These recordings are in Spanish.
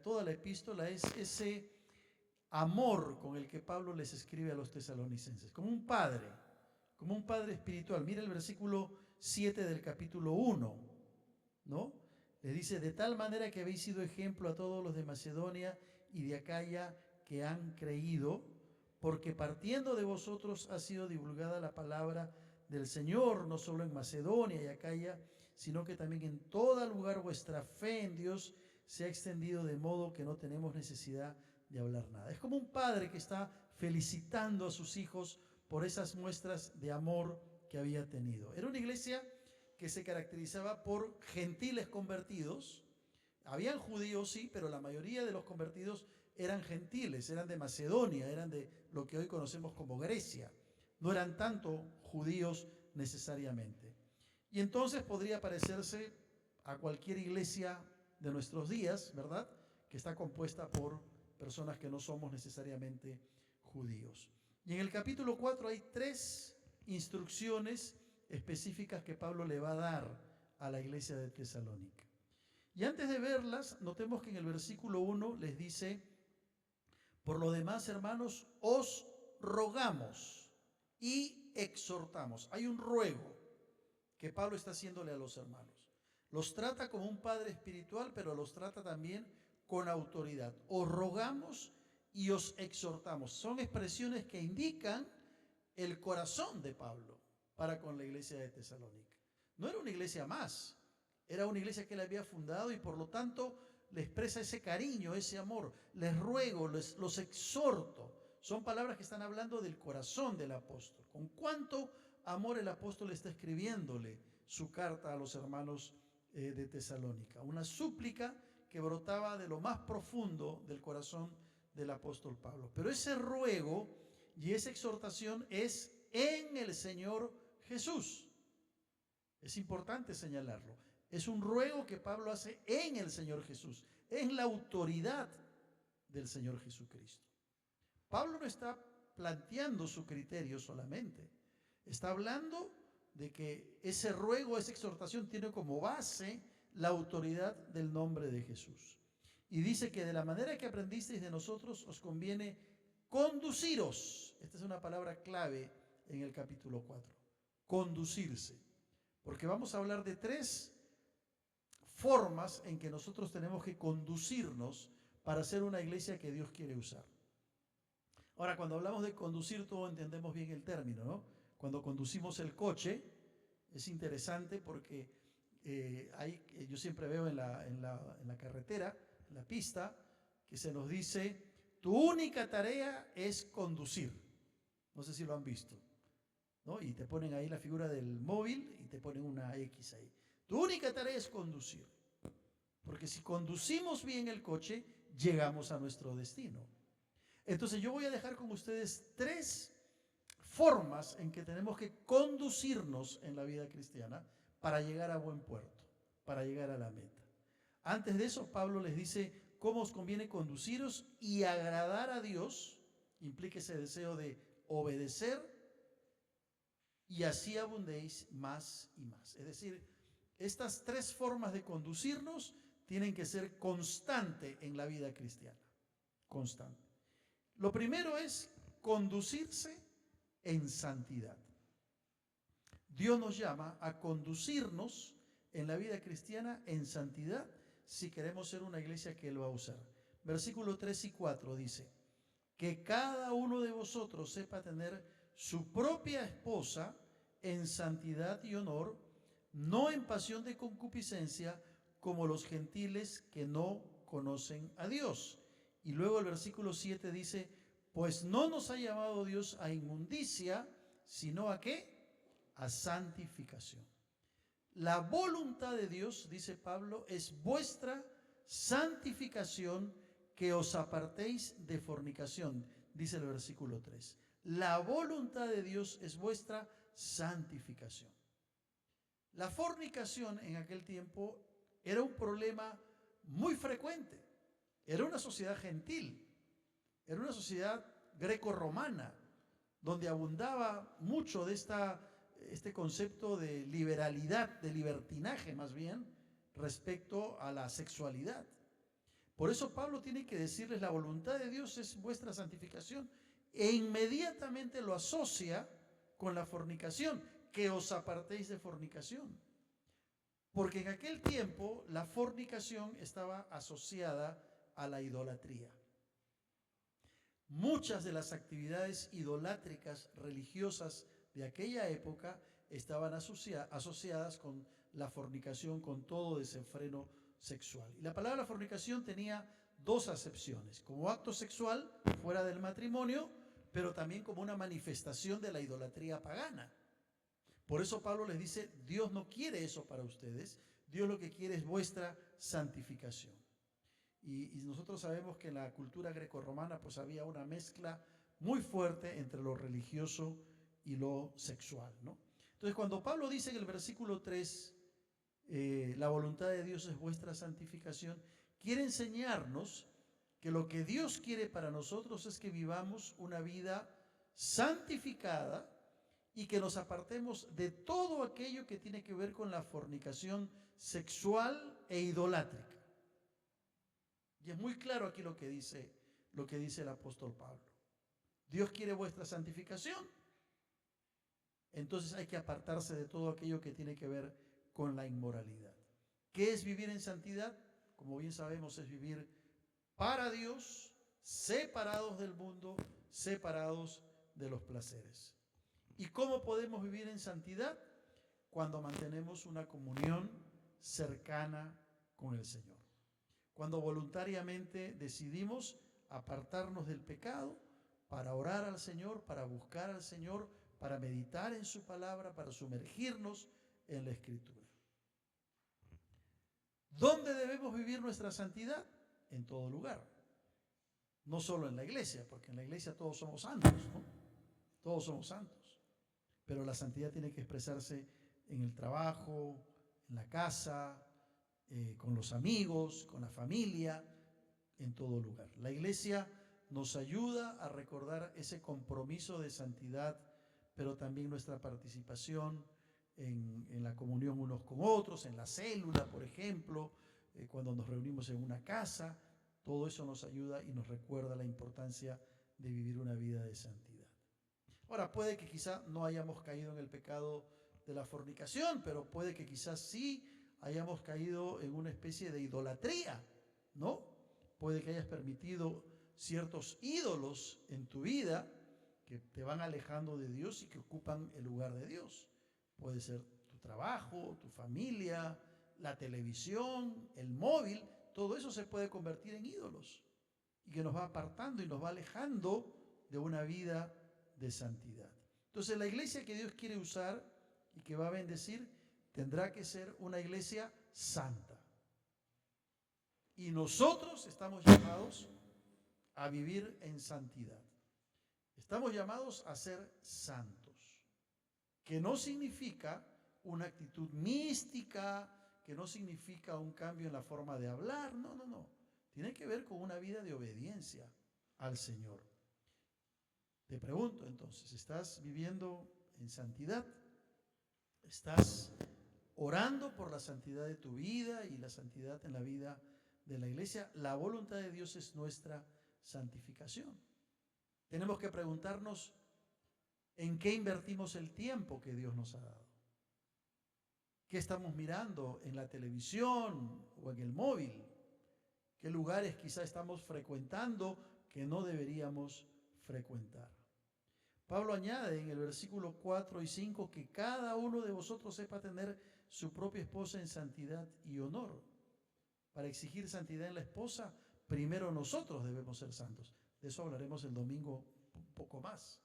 toda la epístola es ese amor con el que Pablo les escribe a los tesalonicenses, como un padre espiritual. Mira el versículo 7 del capítulo 1, ¿no? Le dice: de tal manera que habéis sido ejemplo a todos los de Macedonia y de Acaya que han creído, porque partiendo de vosotros ha sido divulgada la palabra del Señor, no solo en Macedonia y Acaya, sino que también en todo lugar vuestra fe en Dios se ha extendido, de modo que no tenemos necesidad de hablar nada. Es como un padre que está felicitando a sus hijos por esas muestras de amor que había tenido. Era una iglesia que se caracterizaba por gentiles convertidos. Habían judíos, sí, pero la mayoría de los convertidos eran gentiles, eran de Macedonia, eran de lo que hoy conocemos como Grecia. No eran tanto judíos necesariamente. Y entonces podría parecerse a cualquier iglesia de nuestros días, ¿verdad?, que está compuesta por personas que no somos necesariamente judíos. Y en el capítulo 4 hay 3 instrucciones específicas que Pablo le va a dar a la iglesia de Tesalónica. Y antes de verlas, notemos que en el versículo 1 les dice: por lo demás, hermanos, os rogamos y exhortamos. Hay un ruego que Pablo está haciéndole a los hermanos. Los trata como un padre espiritual, pero los trata también con autoridad. Os rogamos y os exhortamos. Son expresiones que indican el corazón de Pablo para con la iglesia de Tesalónica. No era una iglesia más, era una iglesia que él había fundado y por lo tanto le expresa ese cariño, ese amor. Les ruego, los exhorto. Son palabras que están hablando del corazón del apóstol. Con cuánto amor el apóstol está escribiéndole su carta a los hermanos de Tesalónica. Una súplica que brotaba de lo más profundo del corazón del apóstol Pablo. Pero ese ruego y esa exhortación es en el Señor Jesús. Es importante señalarlo. Es un ruego que Pablo hace en el Señor Jesús, en la autoridad del Señor Jesucristo. Pablo no está planteando su criterio solamente. Está hablando de que ese ruego, esa exhortación tiene como base la autoridad del nombre de Jesús. Y dice que de la manera que aprendisteis de nosotros os conviene conduciros. Esta es una palabra clave en el capítulo 4. Conducirse. Porque vamos a hablar de 3 formas en que nosotros tenemos que conducirnos para ser una iglesia que Dios quiere usar. Ahora, cuando hablamos de conducir, todos entendemos bien el término, ¿no? Cuando conducimos el coche, es interesante porque yo siempre veo en la carretera, en la pista, que se nos dice: tu única tarea es conducir. No sé si lo han visto, ¿no? Y te ponen ahí la figura del móvil y te ponen una X ahí. Tu única tarea es conducir. Porque si conducimos bien el coche, llegamos a nuestro destino. Entonces yo voy a dejar con ustedes 3 formas en que tenemos que conducirnos en la vida cristiana para llegar a buen puerto, para llegar a la meta. Antes de eso, Pablo les dice cómo os conviene conduciros y agradar a Dios. Implica ese deseo de obedecer y así abundéis más y más. Es decir, estas 3 formas de conducirnos tienen que ser constante en la vida cristiana. Constante. Lo primero es conducirse en santidad. Dios nos llama a conducirnos en la vida cristiana en santidad si queremos ser una iglesia que Él va a usar. Versículos 3 y 4 dice: que cada uno de vosotros sepa tener su propia esposa en santidad y honor, no en pasión de concupiscencia, como los gentiles que no conocen a Dios. Y luego el versículo 7 dice: pues no nos ha llamado Dios a inmundicia, sino ¿a qué? A santificación. La voluntad de Dios, dice Pablo, es vuestra santificación, que os apartéis de fornicación, dice el versículo 3. La voluntad de Dios es vuestra santificación. La fornicación en aquel tiempo era un problema muy frecuente. Era una sociedad gentil, era una sociedad greco-romana, donde abundaba mucho de este concepto de liberalidad, de libertinaje más bien, respecto a la sexualidad. Por eso Pablo tiene que decirles, la voluntad de Dios es vuestra santificación, e inmediatamente lo asocia con la fornicación, que os apartéis de fornicación. Porque en aquel tiempo la fornicación estaba asociada a la idolatría. Muchas de las actividades idolátricas religiosas de aquella época estaban asociadas con la fornicación, con todo desenfreno sexual. Y la palabra fornicación tenía dos acepciones: como acto sexual fuera del matrimonio, pero también como una manifestación de la idolatría pagana. Por eso Pablo les dice, Dios no quiere eso para ustedes, Dios lo que quiere es vuestra santificación. Y nosotros sabemos que en la cultura grecorromana pues había una mezcla muy fuerte entre lo religioso y lo sexual, ¿no? Entonces cuando Pablo dice en el versículo 3, la voluntad de Dios es vuestra santificación, quiere enseñarnos que lo que Dios quiere para nosotros es que vivamos una vida santificada y que nos apartemos de todo aquello que tiene que ver con la fornicación sexual e idolátrica. Y es muy claro aquí lo que dice el apóstol Pablo. Dios quiere vuestra santificación. Entonces hay que apartarse de todo aquello que tiene que ver con la inmoralidad. ¿Qué es vivir en santidad? Como bien sabemos, es vivir para Dios, separados del mundo, separados de los placeres. ¿Y cómo podemos vivir en santidad? Cuando mantenemos una comunión cercana con el Señor. Cuando voluntariamente decidimos apartarnos del pecado para orar al Señor, para buscar al Señor, para meditar en su palabra, para sumergirnos en la Escritura. ¿Dónde debemos vivir nuestra santidad? En todo lugar. No solo en la iglesia, porque en la iglesia todos somos santos, ¿no? Todos somos santos. Pero la santidad tiene que expresarse en el trabajo, en la casa, con los amigos, con la familia, en todo lugar. La iglesia nos ayuda a recordar ese compromiso de santidad, pero también nuestra participación en la comunión unos con otros, en la célula, por ejemplo, cuando nos reunimos en una casa. Todo eso nos ayuda y nos recuerda la importancia de vivir una vida de santidad. Ahora, puede que quizá no hayamos caído en el pecado de la fornicación, pero puede que quizás sí hayamos caído en una especie de idolatría, ¿no? Puede que hayas permitido ciertos ídolos en tu vida que te van alejando de Dios y que ocupan el lugar de Dios. Puede ser tu trabajo, tu familia, la televisión, el móvil. Todo eso se puede convertir en ídolos y que nos va apartando y nos va alejando de una vida de santidad. Entonces la iglesia que Dios quiere usar y que va a bendecir tendrá que ser una iglesia santa. Y nosotros estamos llamados a vivir en santidad. Estamos llamados a ser santos, que no significa una actitud mística, que no significa un cambio en la forma de hablar, no. Tiene que ver con una vida de obediencia al Señor. Te pregunto entonces, ¿estás viviendo en santidad? ¿Estás orando por la santidad de tu vida y la santidad en la vida de la iglesia? La voluntad de Dios es nuestra santificación. Tenemos que preguntarnos en qué invertimos el tiempo que Dios nos ha dado. ¿Qué estamos mirando en la televisión o en el móvil? ¿Qué lugares quizá estamos frecuentando que no deberíamos frecuentar? Pablo añade en el versículo 4 y 5 que cada uno de vosotros sepa tener su propia esposa en santidad y honor. Para exigir santidad en la esposa, primero nosotros debemos ser santos. De eso hablaremos el domingo un poco más.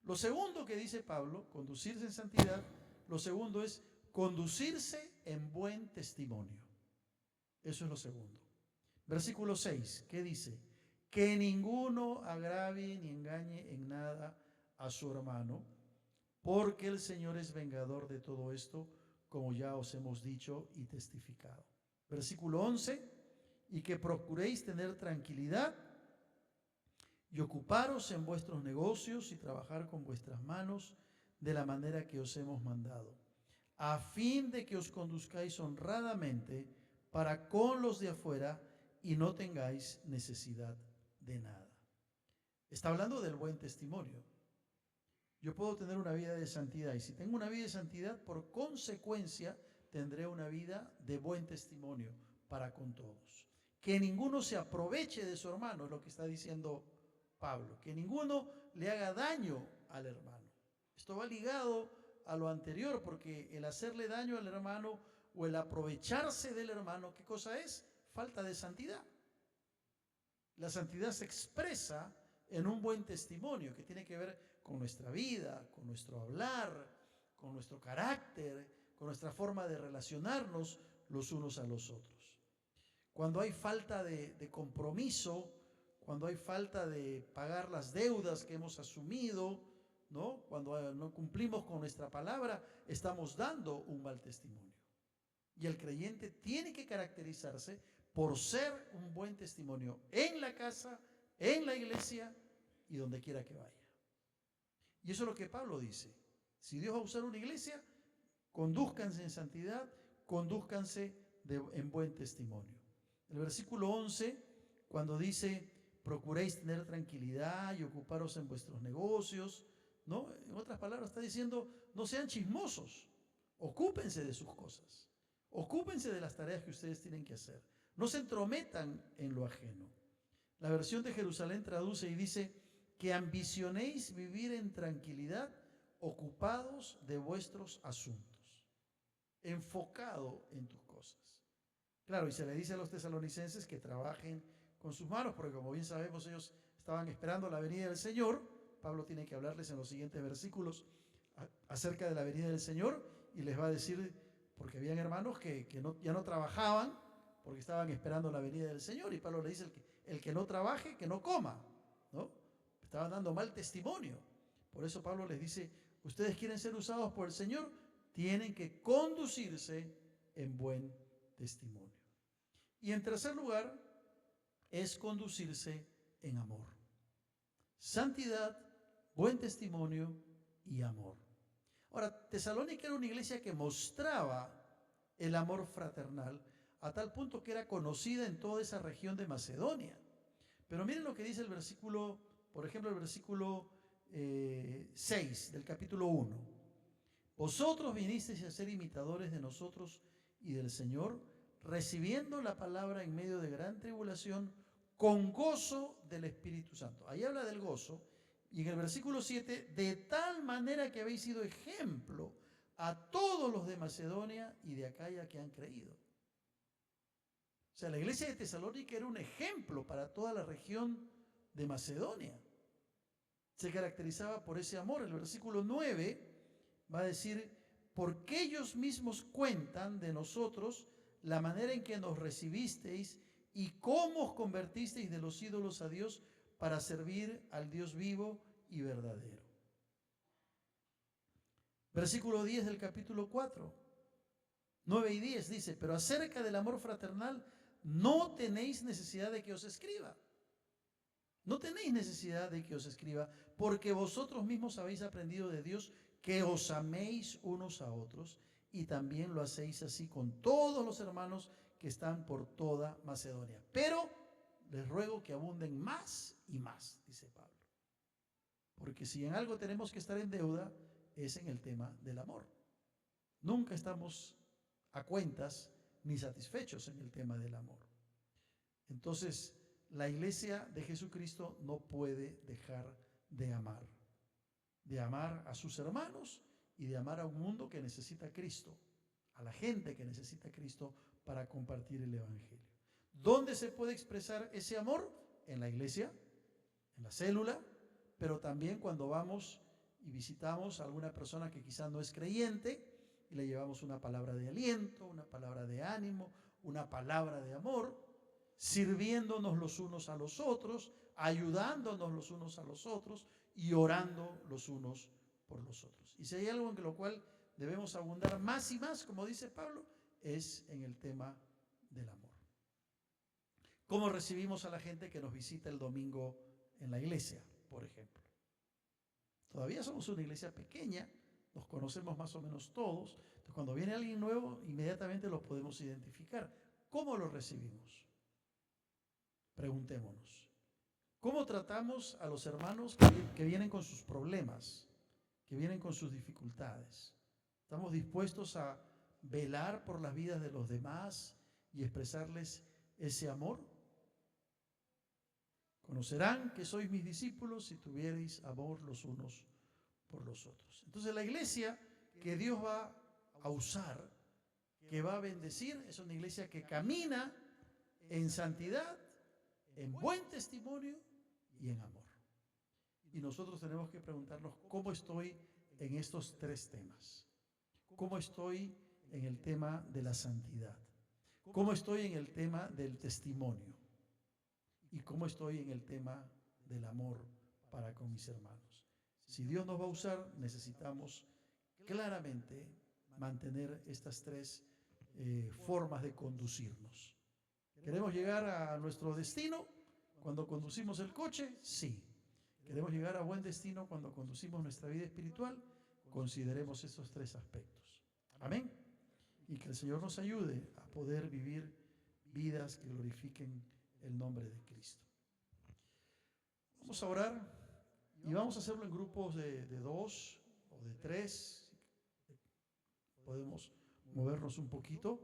Lo segundo que dice Pablo, conducirse en santidad, lo segundo es conducirse en buen testimonio. Eso es lo segundo. Versículo 6, ¿qué dice? Que ninguno agravie ni engañe en nada a su hermano, porque el Señor es vengador de todo esto, como ya os hemos dicho y testificado. Versículo 11, y que procuréis tener tranquilidad y ocuparos en vuestros negocios y trabajar con vuestras manos de la manera que os hemos mandado, a fin de que os conduzcáis honradamente para con los de afuera y no tengáis necesidad de nada. Está hablando del buen testimonio. Yo puedo tener una vida de santidad, y si tengo una vida de santidad, por consecuencia tendré una vida de buen testimonio para con todos. Que ninguno se aproveche de su hermano, es lo que está diciendo Pablo. Que ninguno le haga daño al hermano. Esto va ligado a lo anterior, porque el hacerle daño al hermano o el aprovecharse del hermano, ¿qué cosa es? Falta de santidad. La santidad se expresa en un buen testimonio que tiene que ver con nuestra vida, con nuestro hablar, con nuestro carácter, con nuestra forma de relacionarnos los unos a los otros. Cuando hay falta de compromiso, cuando hay falta de pagar las deudas que hemos asumido, ¿no? Cuando no cumplimos con nuestra palabra, estamos dando un mal testimonio. Y el creyente tiene que caracterizarse por ser un buen testimonio en la casa, en la iglesia y donde quiera que vaya. Y eso es lo que Pablo dice. Si Dios va a usar una iglesia, condúzcanse en santidad, condúzcanse en buen testimonio. El versículo 11, cuando dice, procuréis tener tranquilidad y ocuparos en vuestros negocios, ¿no? En otras palabras está diciendo, no sean chismosos, ocúpense de sus cosas, ocúpense de las tareas que ustedes tienen que hacer, no se entrometan en lo ajeno. La versión de Jerusalén traduce y dice, que ambicionéis vivir en tranquilidad, ocupados de vuestros asuntos, enfocado en tus cosas. Claro, y se le dice a los tesalonicenses que trabajen con sus manos, porque como bien sabemos ellos estaban esperando la venida del Señor. Pablo tiene que hablarles en los siguientes versículos acerca de la venida del Señor y les va a decir, porque habían hermanos que ya no trabajaban porque estaban esperando la venida del Señor, y Pablo le dice, el que no trabaje, que no coma, ¿no? Estaban dando mal testimonio. Por eso Pablo les dice, ustedes quieren ser usados por el Señor, tienen que conducirse en buen testimonio. Y en tercer lugar, es conducirse en amor. Santidad, buen testimonio y amor. Ahora, Tesalónica era una iglesia que mostraba el amor fraternal a tal punto que era conocida en toda esa región de Macedonia. Pero miren lo que dice el versículo, por ejemplo, el versículo 6 del capítulo 1. Vosotros vinisteis a ser imitadores de nosotros y del Señor, recibiendo la palabra en medio de gran tribulación, con gozo del Espíritu Santo. Ahí habla del gozo. Y en el versículo 7, de tal manera que habéis sido ejemplo a todos los de Macedonia y de Acaya que han creído. O sea, la iglesia de Tesalónica era un ejemplo para toda la región de Macedonia. Se caracterizaba por ese amor. El versículo 9 va a decir, porque ellos mismos cuentan de nosotros la manera en que nos recibisteis y cómo os convertisteis de los ídolos a Dios para servir al Dios vivo y verdadero. Versículo 10 del capítulo 4, 9 y 10 dice, pero acerca del amor fraternal no tenéis necesidad de que os escriba. No tenéis necesidad de que os escriba, porque vosotros mismos habéis aprendido de Dios que os améis unos a otros, y también lo hacéis así con todos los hermanos que están por toda Macedonia. Pero les ruego que abunden más y más, dice Pablo. Porque si en algo tenemos que estar en deuda, es en el tema del amor. Nunca estamos a cuentas ni satisfechos en el tema del amor. Entonces, la iglesia de Jesucristo no puede dejar de amar a sus hermanos y de amar a un mundo que necesita a Cristo, a la gente que necesita a Cristo para compartir el Evangelio. ¿Dónde se puede expresar ese amor? En la iglesia, en la célula, pero también cuando vamos y visitamos a alguna persona que quizás no es creyente y le llevamos una palabra de aliento, una palabra de ánimo, una palabra de amor, sirviéndonos los unos a los otros, ayudándonos los unos a los otros y orando los unos por los otros. Y si hay algo en lo cual debemos abundar más y más, como dice Pablo, es en el tema del amor. ¿Cómo recibimos a la gente que nos visita el domingo en la iglesia, por ejemplo? Todavía somos una iglesia pequeña, nos conocemos más o menos todos. Entonces, cuando viene alguien nuevo, inmediatamente los podemos identificar. ¿Cómo lo recibimos? Preguntémonos, ¿cómo tratamos a los hermanos que vienen con sus problemas, que vienen con sus dificultades? ¿Estamos dispuestos a velar por las vidas de los demás y expresarles ese amor? Conocerán que sois mis discípulos si tuviereis amor los unos por los otros. Entonces la iglesia que Dios va a usar, que va a bendecir, es una iglesia que camina en santidad, en buen testimonio y en amor. Y nosotros tenemos que preguntarnos cómo estoy en estos tres temas. ¿Cómo estoy en el tema de la santidad? ¿Cómo estoy en el tema del testimonio? ¿Y cómo estoy en el tema del amor para con mis hermanos? Si Dios nos va a usar, necesitamos claramente mantener estas tres formas de conducirnos. ¿Queremos llegar a nuestro destino cuando conducimos el coche? Sí. ¿Queremos llegar a buen destino cuando conducimos nuestra vida espiritual? Consideremos estos tres aspectos. Amén. Y que el Señor nos ayude a poder vivir vidas que glorifiquen el nombre de Cristo. Vamos a orar y vamos a hacerlo en grupos de 2 o de 3. Podemos movernos un poquito.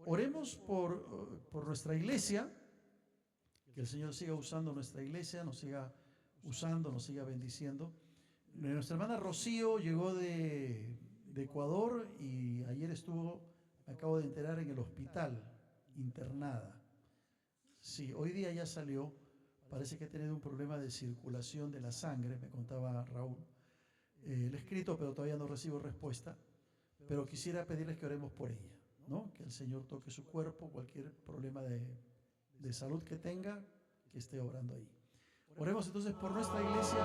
Oremos por nuestra iglesia, que el Señor siga usando nuestra iglesia, nos siga usando, nos siga bendiciendo. Nuestra hermana Rocío llegó de Ecuador y ayer estuvo, me acabo de enterar, en el hospital, internada. Sí, hoy día ya salió, parece que ha tenido un problema de circulación de la sangre, me contaba Raúl. Le he escrito, pero todavía no recibo respuesta, pero quisiera pedirles que oremos por ella, ¿no? Que el Señor toque su cuerpo, cualquier problema de salud que tenga, que esté obrando ahí. Oremos entonces por nuestra iglesia.